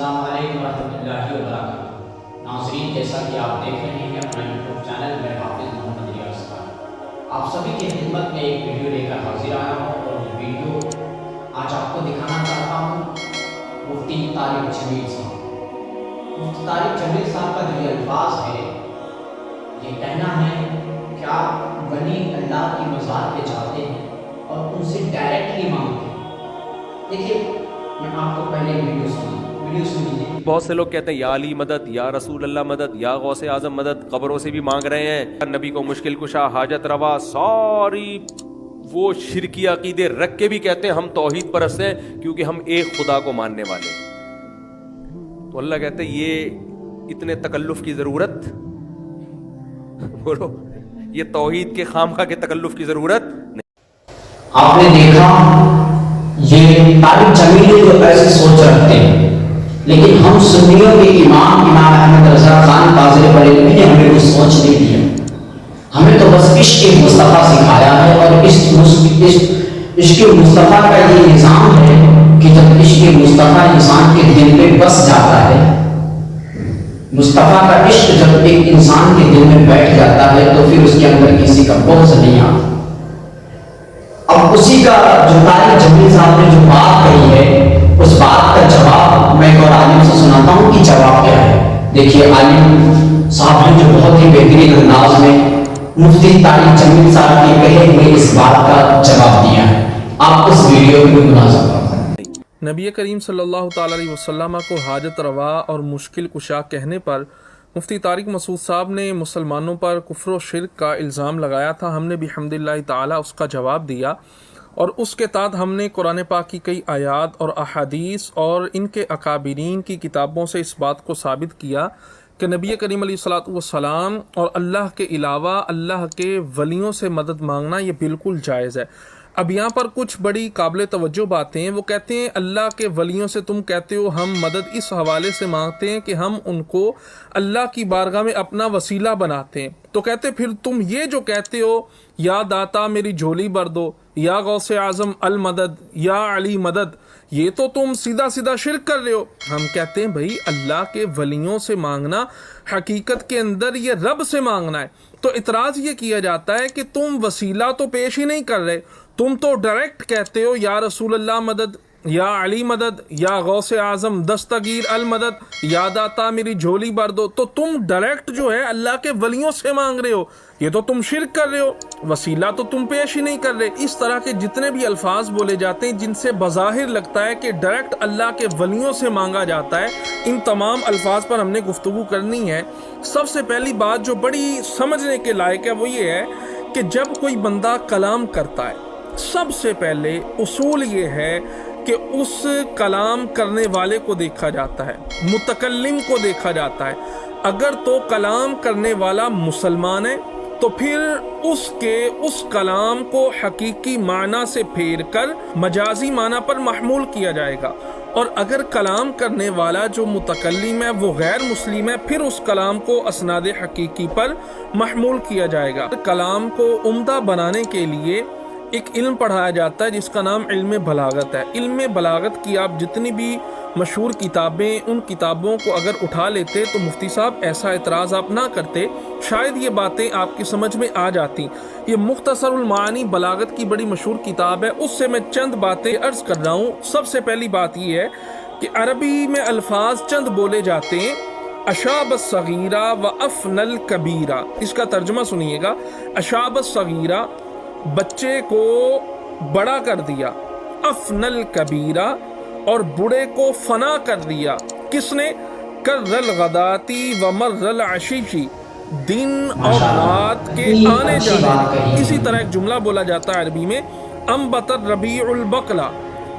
السلام علیکم ورحمۃ اللہ وبرکاتہ۔ ناظرین، جیسا کہ آپ دیکھ رہے ہیں اپنا یوٹیوب چینل میں حافظ محمد ریاض خان آپ سبھی کی خدمت میں ایک ویڈیو لے کر حاضر آیا ہوں، اور یہ ویڈیو آج آپ کو دکھانا چاہتا ہوں مفتی طارق جمیل صاحب۔ مفتی طارق جمیل صاحب کا جو یہ الفاظ ہے، یہ کہنا ہے کہ آپ ولی اللہ کی مزار پہ جاتے ہیں اور ان سے ڈائریکٹلی مانگتے ہیں۔ دیکھیے، میں آپ کو پہلے ویڈیو سنیے۔ بہت سے لوگ کہتے ہیں یا علی مدد، یا رسول اللہ مدد، یا غوث اعظم مدد، قبروں سے بھی مانگ رہے ہیں، نبی کو مشکل کشا، حاجت روا، ساری وہ شرکی عقیدے رکھ کے بھی کہتے ہیں ہم توحید پرست ہیں کیونکہ ہم ایک خدا کو ماننے والے ہیں۔ تو اللہ کہتے ہیں یہ اتنے تکلف کی ضرورت بولو، یہ توحید کے خامخواہ کے تکلف کی ضرورت نہیں۔ آپ نے دیکھا یہ طارق جمیلی تو ایسی سوچ رکھتے ہیں، لیکن ہم سنیوں کے امام احمد رضا خان قاضی بریلوی نے ہمیں وہ سوچ نہیں دیا۔ ہمیں تو بس عشق مصطفیٰ سکھایا ہے، اور عشق مصطفیٰ کا یہ نظام ہے کہ جب عشق مصطفیٰ انسان کے دل میں بس جاتا ہے، مصطفیٰ کا عشق جب ایک انسان کے دل میں بیٹھ جاتا ہے تو پھر اس کے اندر کسی کا بغض نہیں آتا۔ اب اسی کا جو طارق جمیل صاحب نے جو بات کہی ہے، اس بات کا جواب میں ایک اور عالم سے سناتا ہوں کہ جواب کیا ہے۔ دیکھیے، عالم صاحب نے جو بہت ہی بہترین انداز میں مفتی طارق جمیل صاحب کے کہے ہوئے اس بات کا جواب دیا ہے، آپ اس ویڈیو میں ملاحظہ کریں۔ نبی کریم صلی اللہ تعالی علیہ وسلم کو حاجت روا اور مشکل کشا کہنے پر مفتی طارق مسعود صاحب نے مسلمانوں پر کفر و شرک کا الزام لگایا تھا۔ ہم نے بھی الحمدللہ تعالی اس کا جواب دیا، اور اس کے تحت ہم نے قرآن پاک کی کئی آیات اور احادیث اور ان کے اکابرین کی کتابوں سے اس بات کو ثابت کیا کہ نبی کریم علیہ الصلوۃ والسلام اور اللہ کے علاوہ اللہ کے ولیوں سے مدد مانگنا یہ بالکل جائز ہے۔ اب یہاں پر کچھ بڑی قابل توجہ باتیں ہیں۔ وہ کہتے ہیں اللہ کے ولیوں سے تم کہتے ہو ہم مدد اس حوالے سے مانگتے ہیں کہ ہم ان کو اللہ کی بارگاہ میں اپنا وسیلہ بناتے ہیں، تو کہتے پھر تم یہ جو کہتے ہو یا داتا میری جھولی بھر دو، یا غوث اعظم المدد، یا علی مدد، یہ تو تم سیدھا سیدھا شرک کر رہے ہو۔ ہم کہتے ہیں بھائی اللہ کے ولیوں سے مانگنا حقیقت کے اندر یہ رب سے مانگنا ہے۔ تو اعتراض یہ کیا جاتا ہے کہ تم وسیلہ تو پیش ہی نہیں کر رہے، تم تو ڈائریکٹ کہتے ہو یا رسول اللہ مدد، یا علی مدد، یا غوث اعظم دستگیر المدد، یا داتا میری جھولی بھر دو، تو تم ڈائریکٹ جو ہے اللہ کے ولیوں سے مانگ رہے ہو، یہ تو تم شرک کر رہے ہو، وسیلہ تو تم پیش ہی نہیں کر رہے۔ اس طرح کے جتنے بھی الفاظ بولے جاتے ہیں جن سے بظاہر لگتا ہے کہ ڈائریکٹ اللہ کے ولیوں سے مانگا جاتا ہے، ان تمام الفاظ پر ہم نے گفتگو کرنی ہے۔ سب سے پہلی بات جو بڑی سمجھنے کے لائق ہے وہ یہ ہے کہ جب کوئی بندہ کلام کرتا ہے، سب سے پہلے اصول یہ ہے کہ اس کلام کرنے والے کو دیکھا جاتا ہے، متکلم کو دیکھا جاتا ہے۔ اگر تو کلام کرنے والا مسلمان ہے تو پھر اس کلام کو حقیقی معنی سے پھیر کر مجازی معنی پر محمول کیا جائے گا، اور اگر کلام کرنے والا جو متکلم ہے وہ غیر مسلم ہے، پھر اس کلام کو اسناد حقیقی پر محمول کیا جائے گا۔ کلام کو عمدہ بنانے کے لیے ایک علم پڑھایا جاتا ہے جس کا نام علم بلاغت ہے۔ علم بلاغت کی آپ جتنی بھی مشہور کتابیں، ان کتابوں کو اگر اٹھا لیتے تو مفتی صاحب ایسا اعتراض آپ نہ کرتے، شاید یہ باتیں آپ کی سمجھ میں آ جاتی۔ یہ مختصر المعانی بلاغت کی بڑی مشہور کتاب ہے، اس سے میں چند باتیں عرض کر رہا ہوں۔ سب سے پہلی بات یہ ہے کہ عربی میں الفاظ چند بولے جاتے ہیں، اشاب الصغیرہ و افن الکبیرہ۔ اس کا ترجمہ سنیے گا، اشاب الصغیرہ بچے کو بڑا کر دیا، افن الکبیرہ اور بڑے کو فنا کر دیا۔ کس نے؟ کر الغداتی و مر العشیشی، دن اور رات کے آنے جانے۔ اسی طرح ایک جملہ بولا جاتا ہے عربی میں، انبت الربیع البقلا،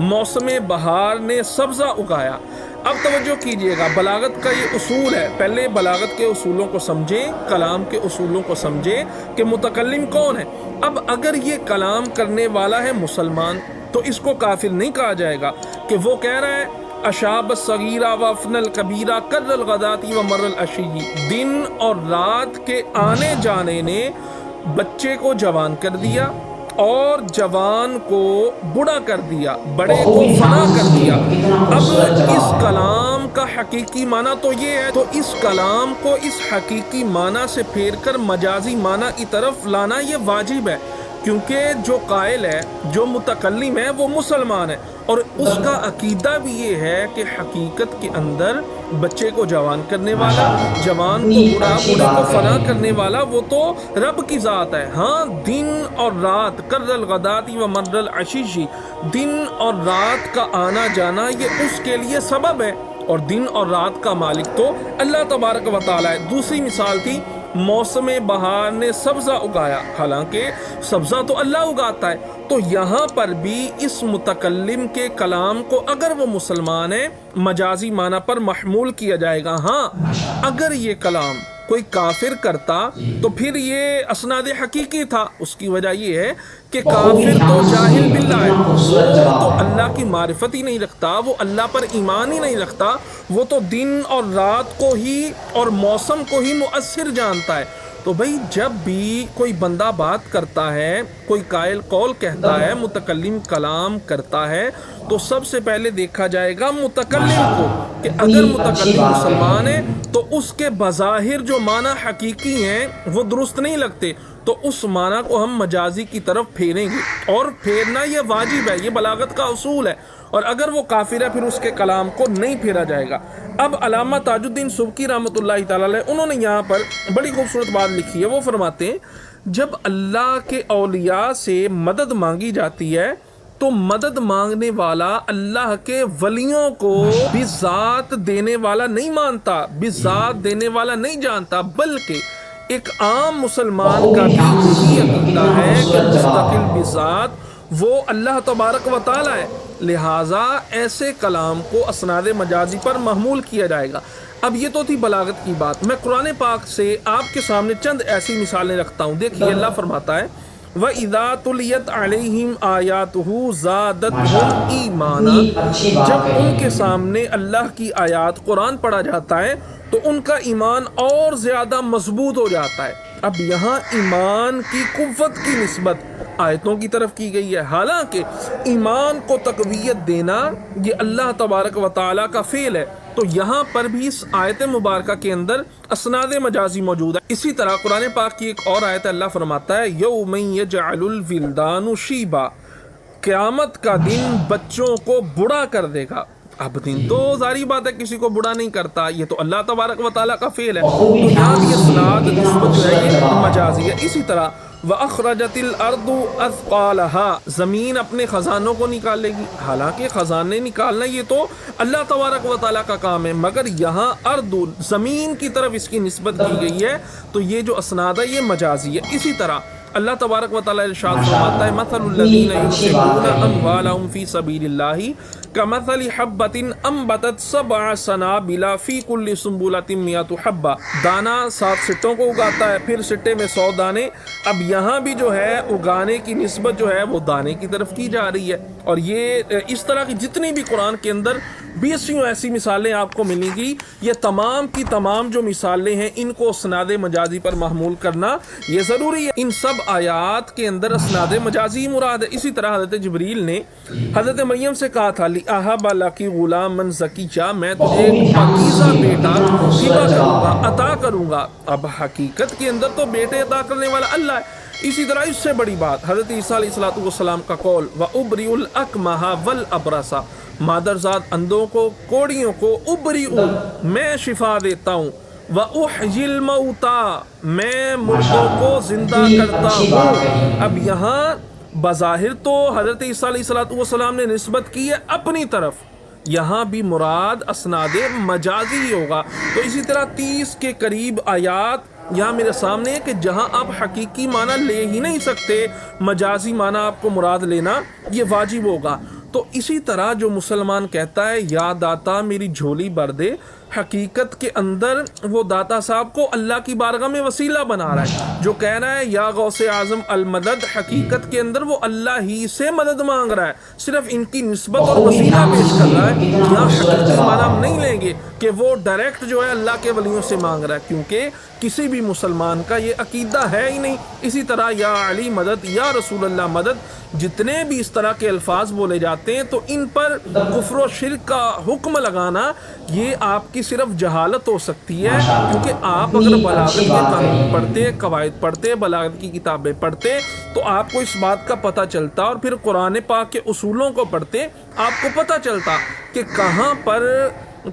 موسم بہار نے سبزہ اگایا۔ اب توجہ کیجئے گا، بلاغت کا یہ اصول ہے، پہلے بلاغت کے اصولوں کو سمجھیں، کلام کے اصولوں کو سمجھیں کہ متکلم کون ہے۔ اب اگر یہ کلام کرنے والا ہے مسلمان تو اس کو کافر نہیں کہا جائے گا کہ وہ کہہ رہا ہے اشاب الصغیرہ و افن الکبیرہ کر الغداتی و مر العشی، دن اور رات کے آنے جانے نے بچے کو جوان کر دیا اور جوان کو بوڑھا کر دیا، بڑے کو فنا کر دیا۔ اب اس کلام کا حقیقی معنی تو یہ ہے، تو اس کلام کو اس حقیقی معنی سے پھیر کر مجازی معنی کی طرف لانا یہ واجب ہے، کیونکہ جو قائل ہے، جو متکلم ہے، وہ مسلمان ہے، اور اس کا عقیدہ بھی یہ ہے کہ حقیقت کے اندر بچے کو جوان کرنے والا، جوان کو بوڑھا، بوڑھے کو فنا کرنے والا وہ تو رب کی ذات ہے۔ ہاں دن اور رات، کر الغداتی و مر العشیشی، دن اور رات کا آنا جانا یہ اس کے لیے سبب ہے، اور دن اور رات کا مالک تو اللہ تبارک و تعالی ہے۔ دوسری مثال تھی موسم بہار نے سبزہ اگایا، حالانکہ سبزہ تو اللہ اگاتا ہے، تو یہاں پر بھی اس متکلم کے کلام کو اگر وہ مسلمان ہے مجازی معنی پر محمول کیا جائے گا۔ ہاں اگر یہ کلام کوئی کافر کرتا تو پھر یہ اسناد حقیقی تھا، اس کی وجہ یہ ہے کہ کافر تو جاہل باللہ ہے، وہ تو اللہ کی معرفت ہی نہیں رکھتا، وہ اللہ پر ایمان ہی نہیں رکھتا، وہ تو دن اور رات کو ہی اور موسم کو ہی مؤثر جانتا ہے۔ تو بھئی جب بھی کوئی بندہ بات کرتا ہے، کوئی قائل قول کہتا ہے، متکلم کلام کرتا ہے، تو سب سے پہلے دیکھا جائے گا متکلم کو، کہ اگر متکلم مسلمان ہے تو اس کے بظاہر جو معنی حقیقی ہیں وہ درست نہیں لگتے، تو اس معنی کو ہم مجازی کی طرف پھیریں گے، اور پھیرنا یہ واجب ہے، یہ بلاغت کا اصول ہے، اور اگر وہ کافر ہے پھر اس کے کلام کو نہیں پھیرا جائے گا۔ اب علامہ تاج الدین سبکی رحمۃ اللہ تعالی علیہ انہوں نے یہاں پر بڑی خوبصورت بات لکھی ہے، وہ فرماتے ہیں جب اللہ کے اولیاء سے مدد مانگی جاتی ہے تو مدد مانگنے والا اللہ کے ولیوں کو بذات دینے والا نہیں مانتا، بذات دینے والا نہیں جانتا، بلکہ ایک عام مسلمان کا بھی یہی عقیدہ ہے کہ مستقل بذات وہ اللہ تبارک و تعالی ہے، لہٰذا ایسے کلام کو اسناد مجازی پر محمول کیا جائے گا۔ اب یہ تو تھی بلاغت کی بات، میں قرآن پاک سے آپ کے سامنے چند ایسی مثالیں رکھتا ہوں۔ دیکھیے اللہ فرماتا ہے وَإِذَا تُلِيَتْ عَلَيْهِمْ آيَاتُهُ زَادَتْهُمْ إِيمَانًا، جب ان کے سامنے اللہ کی آیات قرآن پڑھا جاتا ہے تو ان کا ایمان اور زیادہ مضبوط ہو جاتا ہے۔ اب یہاں ایمان کی قوت کی نسبت آیتوں کی طرف کی گئی ہے، حالانکہ ایمان کو تقویت دینا یہ اللہ تبارک و تعالیٰ کا فعل ہے، تو یہاں پر بھی اس آیت مبارکہ کے اندر اسناد مجازی موجود ہے۔ اسی طرح قرآن پاک کی ایک اور آیت اللہ فرماتا ہے یوم یجعل الولدان شیبا، قیامت کا دن بچوں کو بوڑھا کر دے گا۔ اب دن تو ظاہری بات ہے کسی کو بوڑھا نہیں کرتا، یہ تو اللہ تبارک و تعالیٰ کا فعل ہے، تو یہاں بھی اسناد نسبت جو ہے یہ مجازی ہے۔ اسی طرح وَأَخْرَجَتِ الْأَرْضُ أَثْقَالَهَا، زمین اپنے خزانوں کو نکالے گی، حالانکہ خزانے نکالنا یہ تو اللہ تبارک و تعالیٰ کا کام ہے، مگر یہاں ارض زمین کی طرف اس کی نسبت کی گئی ہے، تو یہ جو اسناد ہے یہ مجازی ہے۔ اسی طرح اللہ تبارک و تعالیٰ ارشاد فرماتا ہے مثل الذین ينفقون اموالهم فی سبیل اللہ کمثل حبۃ انبتت سبع سنابل فی کل سنبلۃ مئۃ حبہ، دانہ 7 سٹوں کو اگاتا ہے، پھر سٹے میں 100 دانے۔ اب یہاں بھی جو ہے اگانے کی نسبت جو ہے وہ دانے کی طرف کی جا رہی ہے، اور یہ اس طرح کی جتنی بھی قرآن کے اندر 20 ایسی مثالیں آپ کو ملیں گی، یہ تمام کی تمام جو مثالیں ہیں ان کو اسناد مجازی پر محمول کرنا یہ ضروری ہے۔ ان سب آیات کے اندر اسناد مجازی مراد ہے۔ اسی طرح حضرت جبریل نے حضرت مریم سے کہا تھا لِأَهَبَ لَكِ غُلَامًا زَكِيًّا، میں تجھے ایک پاکیزہ بیٹا ہبہ کروں گا، عطا کروں گا۔ اب حقیقت کے اندر تو بیٹے عطا کرنے والا اللہ ہے۔ اسی طرح اس سے بڑی بات حضرت عیسیٰ علیہ السلام کا قول وَأُبْرِئُ الْأَكْمَحَ وَالْأَبْرَصَ، مادرزاد اندھوں کو، کوڑیوں کو، ابریئو میں شفا دیتا ہوں، وَأُحْيِي الْمَوْتَى میں مردوں کو زندہ کرتا ہوں۔ اب یہاں بظاہر تو حضرت عیسیٰ علیہ السلام نے نسبت کی ہے اپنی طرف، یہاں بھی مراد اسناد مجازی ہوگا۔ تو اسی طرح 30 کے قریب آیات یہاں میرے سامنے ہے کہ جہاں آپ حقیقی معنی لے ہی نہیں سکتے، مجازی معنی آپ کو مراد لینا یہ واجب ہوگا۔ تو اسی طرح جو مسلمان کہتا ہے یا داتا میری جھولی بھر دے، حقیقت کے اندر وہ داتا صاحب کو اللہ کی بارگاہ میں وسیلہ بنا رہا ہے۔ جو کہہ رہا ہے یا غوث اعظم المدد، حقیقت کے اندر وہ اللہ ہی سے مدد مانگ رہا ہے، صرف ان کی نسبت اور وسیلہ پیش کر رہا ہے۔ یہاں حقیقی معنی ہم نہیں لیں گے کہ وہ ڈائریکٹ جو ہے اللہ کے ولیوں سے مانگ رہا ہے، کیونکہ کسی بھی مسلمان کا یہ عقیدہ ہے ہی نہیں۔ اسی طرح یا علی مدد، یا رسول اللہ مدد، جتنے بھی اس طرح کے الفاظ بولے جاتے جاتے ہیں تو ان پر کفر و شرک کا حکم لگانا یہ آپ کی صرف جہالت ہو سکتی ہے، کیونکہ آپ اگر بلاغت کے قانون پڑھتے، قواعد پڑھتے، بلاغت کی کتابیں پڑھتے تو آپ کو اس بات کا پتہ چلتا، اور پھر قرآن پاک کے اصولوں کو پڑھتے آپ کو پتہ چلتا کہ کہاں پر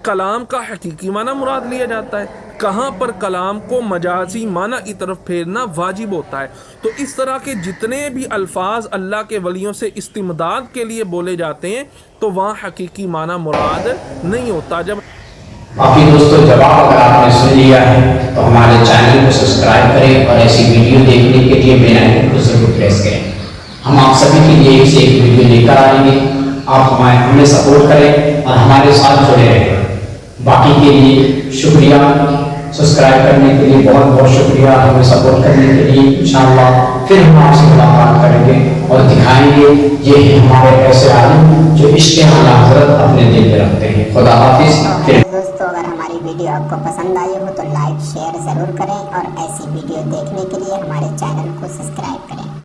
کلام کا حقیقی معنی مراد لیا جاتا ہے، کہاں پر کلام کو مجازی معنی کی طرف پھیرنا واجب ہوتا ہے۔ تو اس طرح کے جتنے بھی الفاظ اللہ کے ولیوں سے استمداد کے لیے بولے جاتے ہیں تو وہاں حقیقی معنی مراد نہیں ہوتا۔ جب باقی دوستو جواب اگر آپ نے سن لیا ہے تو ہمارے چینل کو سبسکرائب کریں اور ایسی ویڈیو دیکھنے کے لیے بیل آئیکن کو ضرور پریس کریں۔ ہم آپ سبھی کے لیے ایک سے ایک ویڈیو لے کر آئیں گے، آپ ہمیں سپورٹ کریں اور ہمارے ساتھ جڑے رہیں۔ باقی کے لیے شکریہ، سبسکرائب کرنے کے لیے بہت بہت شکریہ، ہمیں سپورٹ کرنے کے لیے۔ انشاءاللہ پھر ہم آپ سے ملاقات کریں گے اور دکھائیں گے یہ ہیں ہمارے ایسے عالم جو عشق اعلیٰ حضرت اپنے دل میں رکھتے ہیں۔ خدا حافظ۔ دوستو اگر ہماری ویڈیو آپ کو پسند آئی ہو تو لائک شیئر ضرور کریں، اور ایسی ویڈیو دیکھنے کے لیے ہمارے چینل کو سبسکرائب کریں۔